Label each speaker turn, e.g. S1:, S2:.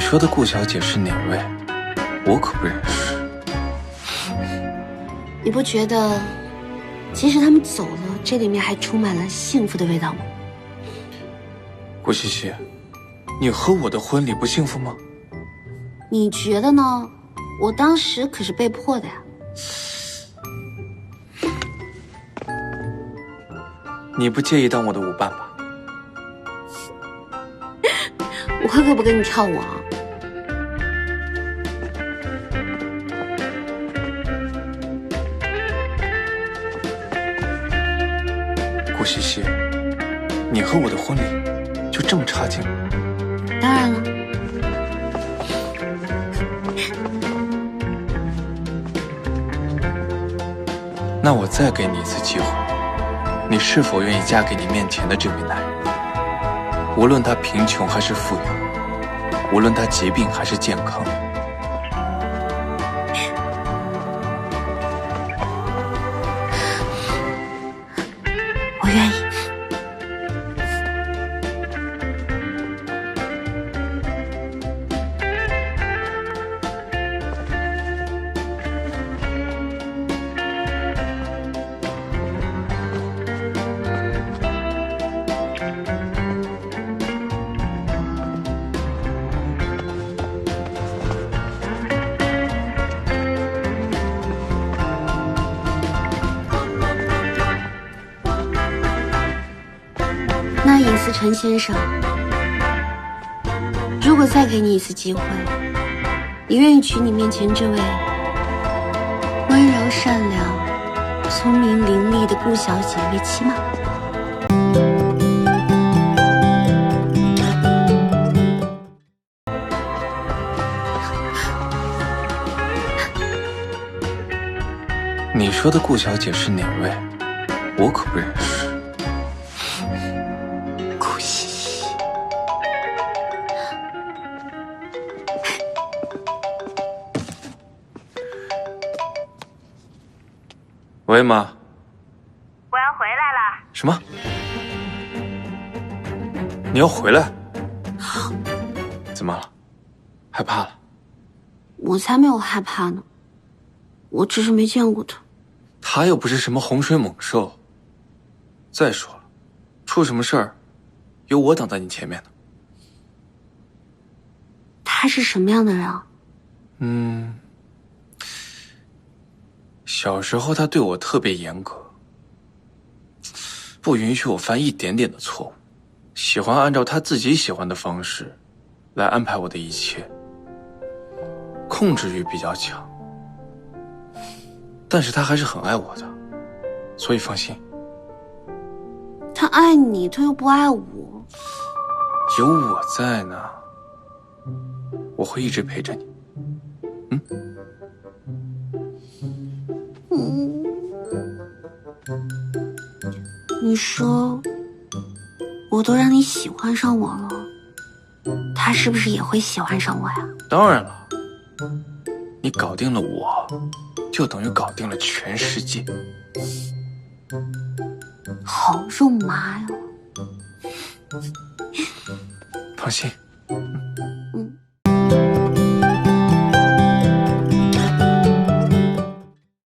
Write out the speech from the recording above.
S1: 说的顾小姐是哪位？我可不认识。
S2: 你不觉得，即使他们走了，这里面还充满了幸福的味道吗？
S1: 顾西西，你和我的婚礼不幸福吗？
S2: 你觉得呢？我当时可是被迫的呀。
S1: 你不介意当我的舞伴吧？
S2: 我可不跟你跳舞啊！
S1: 顾西西，你和我的婚礼就这么差劲吗？
S2: 当然了。
S1: 那我再给你一次机会，你是否愿意嫁给你面前的这位男人？无论他贫穷还是富有，无论他疾病还是健康。
S2: 我愿意。那尹思辰先生，如果再给你一次机会，你愿意娶你面前这位温柔善良、聪明伶俐的顾小姐为妻吗？
S1: 你说的顾小姐是哪位？我可不认识。
S2: 顾西西，
S1: 喂，妈。
S3: 我要回来了。
S1: 什么？你要回来？怎么了？害怕了？
S2: 我才没有害怕呢，我只是没见过他。
S1: 他又不是什么洪水猛兽。再说了，出什么事儿，有我挡在你前面呢。
S2: 他是什么样的人啊？
S1: 小时候他对我特别严格，不允许我犯一点点的错误，喜欢按照他自己喜欢的方式来安排我的一切，控制欲比较强。但是他还是很爱我的，所以放心。
S2: 他爱你，他又不爱我。
S1: 有我在呢，我会一直陪着你。
S2: 你说，我都让你喜欢上我了，他是不是也会喜欢上我呀？
S1: 当然了，你搞定了我，就等于搞定了全世界。
S2: 好肉麻呀！
S1: 放心。